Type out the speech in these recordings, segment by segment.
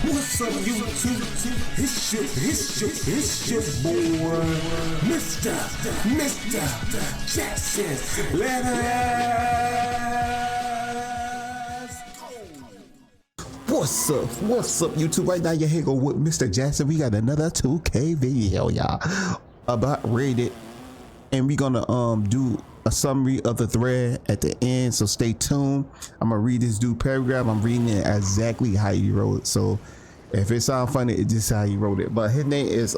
What's up, YouTube? It's your boy, Mr. Jackson. Let us go. What's up, YouTube? Right now, you're here with Mr. Jackson. We got another 2K video, y'all, about rated, and we're gonna do a summary of the thread at the end, so stay tuned. I'm gonna read this dude paragraph. I'm reading it exactly how he wrote it, so if it sounds funny, it's just how he wrote it. But his name is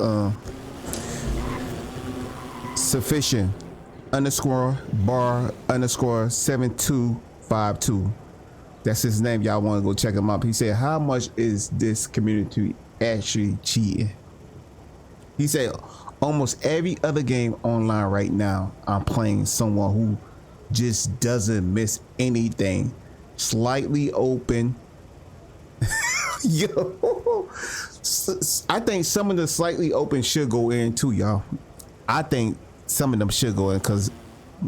sufficient _bar_ 7252. That's his name. Y'all want to go check him out. He said, how much is this community actually cheating? He said, almost every other game online right now, I'm playing someone who just doesn't miss anything. Slightly open. Yo, I think some of the slightly open should go in too, y'all. I think some of them should go in, because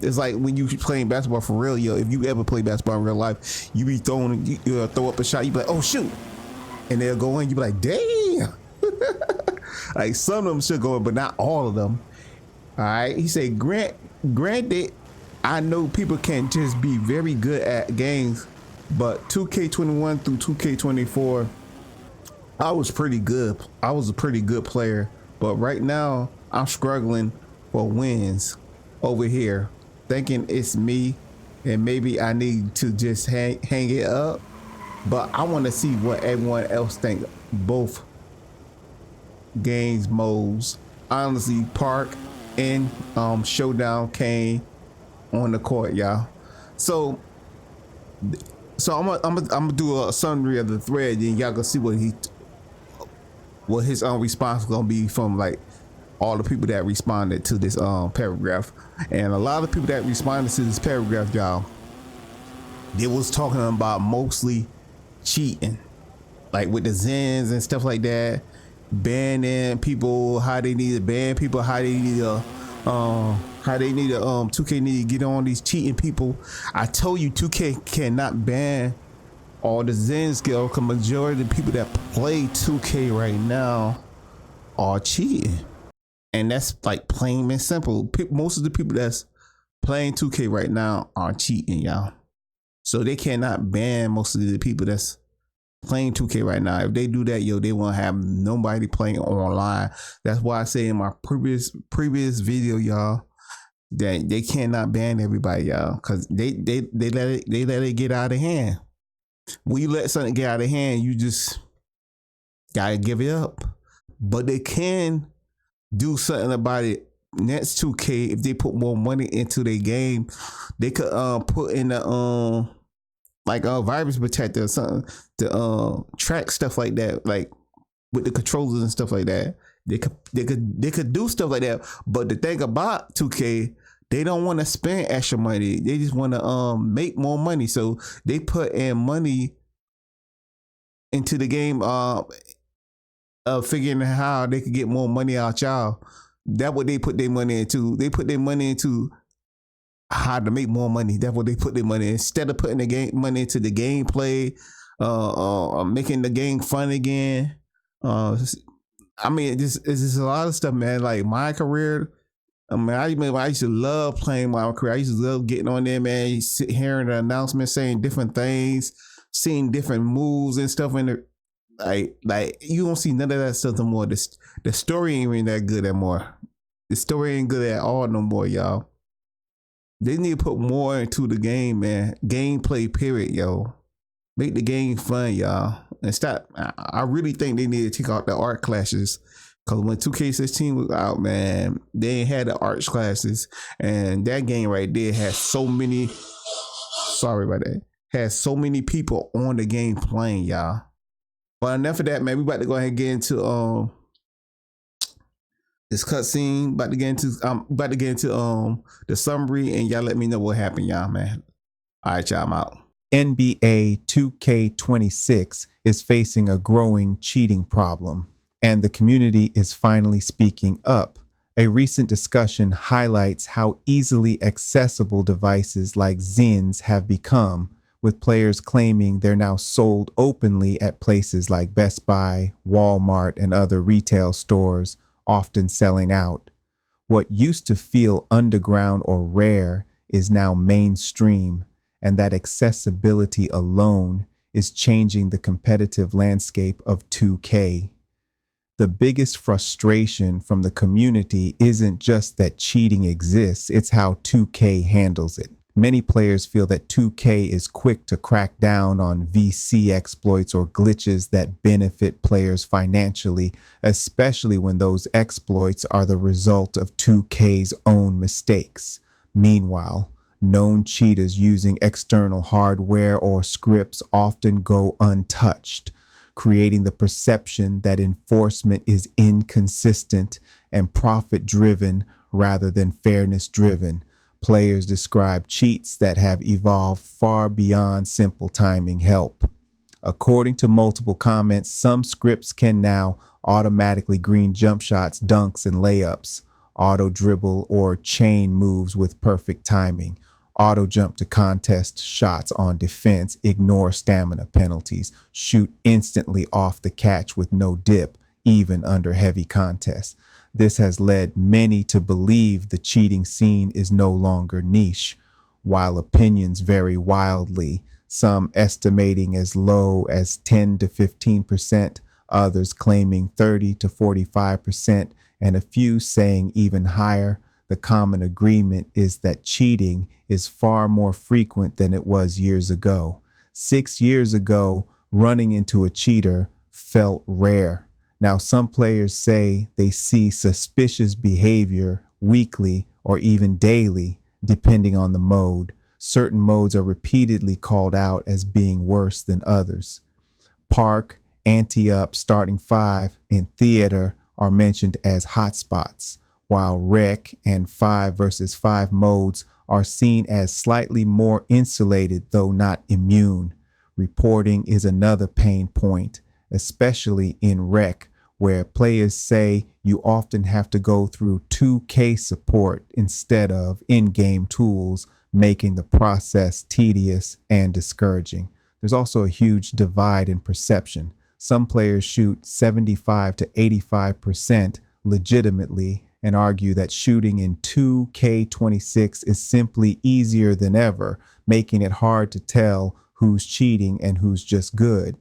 it's like when you playing basketball for real, yo. If you ever play basketball in real life, you be throwing, you throw up a shot, you be like, oh shoot, and they'll go in. You be like, damn. Like some of them should go in, but not all of them. All right. He said, granted, I know people can just be very good at games, but 2K21 through 2K24, I was pretty good. I was a pretty good player, but right now I'm struggling for wins over here, thinking it's me and maybe I need to just hang it up. But I want to see what everyone else think. Both games modes, honestly, Park and Showdown came on the court, y'all. So I'm gonna do a summary of the thread, and y'all gonna see what his response gonna be from like all the people that responded to this paragraph. And a lot of people that responded to this paragraph, y'all, they was talking about mostly cheating, like with the Zens and stuff like that, banning people, how they need to ban people, how they need to 2K need to get on these cheating people. I told you 2K cannot ban all the Zen skill, because majority of the people that play 2K right now are cheating. And that's like plain and simple. Most of the people that's playing 2K right now are cheating, y'all. So they cannot ban most of the people that's playing 2K right now. If they do that, yo, they won't have nobody playing online. That's why I say in my previous video, y'all, that they cannot ban everybody, y'all, because they let it get out of hand. When you let something get out of hand, you just gotta give it up. But they can do something about it next 2K. If they put more money into their game, they could put in the like a virus protector or something to track stuff like that, like with the controllers and stuff like that. They could do stuff like that. But the thing about 2K, they don't want to spend extra money. They just want to make more money. So they put in money into the game, figuring out how they could get more money out y'all. That's what they put their money into. They put their money into how to make more money. That's what they put their money in. Instead of putting the money into the gameplay, making the game fun again. I mean, it's just a lot of stuff, man. Like MyCareer. I mean, I used to love playing MyCareer. I used to love getting on there, man. You sit hearing the announcement, saying different things, seeing different moves and stuff in the like you don't see none of that stuff no more. The story ain't even that good anymore. The story ain't good at all no more, y'all. They need to put more into the game, man. Gameplay, period, yo. Make the game fun, y'all. And stop. I really think they need to take out the art classes. Because when 2K16 was out, man, they ain't had the art classes. And that game right there has so many, sorry about that, has so many people on the game playing, y'all. But enough of that, man. We about to go ahead and get into this cutscene. About to get into the summary, and y'all let me know what happened, y'all, man. All right, y'all, I'm out. NBA 2K26 is facing a growing cheating problem, and the community is finally speaking up. A recent discussion highlights how easily accessible devices like Zens have become, with players claiming they're now sold openly at places like Best Buy, Walmart, and other retail stores, often selling out. What used to feel underground or rare is now mainstream, and that accessibility alone is changing the competitive landscape of 2K. The biggest frustration from the community isn't just that cheating exists, it's how 2K handles it. Many players feel that 2K is quick to crack down on VC exploits or glitches that benefit players financially, especially when those exploits are the result of 2K's own mistakes. Meanwhile, known cheaters using external hardware or scripts often go untouched, creating the perception that enforcement is inconsistent and profit-driven rather than fairness-driven. Players describe cheats that have evolved far beyond simple timing help. According to multiple comments, some scripts can now automatically green jump shots, dunks, and layups, auto dribble or chain moves with perfect timing, auto jump to contest shots on defense, ignore stamina penalties, shoot instantly off the catch with no dip, even under heavy contests. This has led many to believe the cheating scene is no longer niche, while opinions vary wildly, some estimating as low as 10 to 15%, others claiming 30 to 45%, and a few saying even higher. The common agreement is that cheating is far more frequent than it was years ago. 6 years ago, running into a cheater felt rare. Now, some players say they see suspicious behavior weekly or even daily, depending on the mode. Certain modes are repeatedly called out as being worse than others. Park, Ante-Up, Starting 5, and Theater are mentioned as hotspots, while Rec and 5 versus 5 modes are seen as slightly more insulated, though not immune. Reporting is another pain point, especially in Rec, where players say you often have to go through 2K support instead of in-game tools, making the process tedious and discouraging. There's also a huge divide in perception. Some players shoot 75 to 85% legitimately and argue that shooting in 2K26 is simply easier than ever, making it hard to tell who's cheating and who's just good.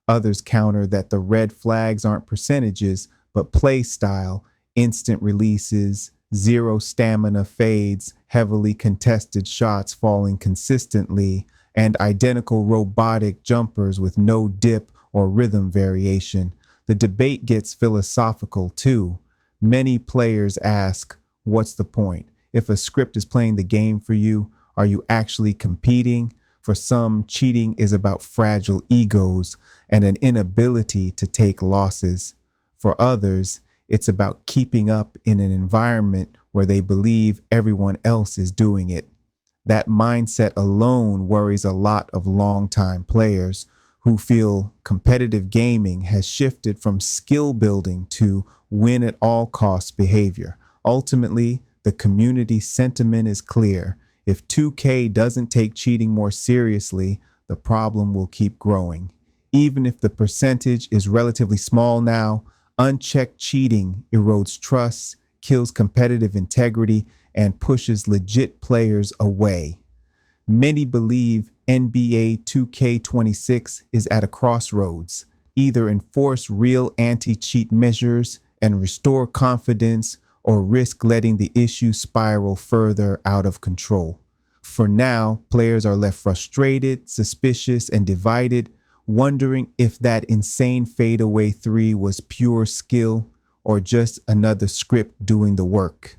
Others counter that the red flags aren't percentages, but play style, instant releases, zero stamina fades, heavily contested shots falling consistently, and identical robotic jumpers with no dip or rhythm variation. The debate gets philosophical too. Many players ask, what's the point? If a script is playing the game for you, are you actually competing? For some, cheating is about fragile egos and an inability to take losses. For others, it's about keeping up in an environment where they believe everyone else is doing it. That mindset alone worries a lot of longtime players who feel competitive gaming has shifted from skill building to win at all costs behavior. Ultimately, the community sentiment is clear. If 2K doesn't take cheating more seriously, the problem will keep growing. Even if the percentage is relatively small now, unchecked cheating erodes trust, kills competitive integrity, and pushes legit players away. Many believe NBA 2K26 is at a crossroads. Either enforce real anti-cheat measures and restore confidence, or risk letting the issue spiral further out of control. For now, players are left frustrated, suspicious, and divided, wondering if that insane fadeaway 3 was pure skill or just another script doing the work.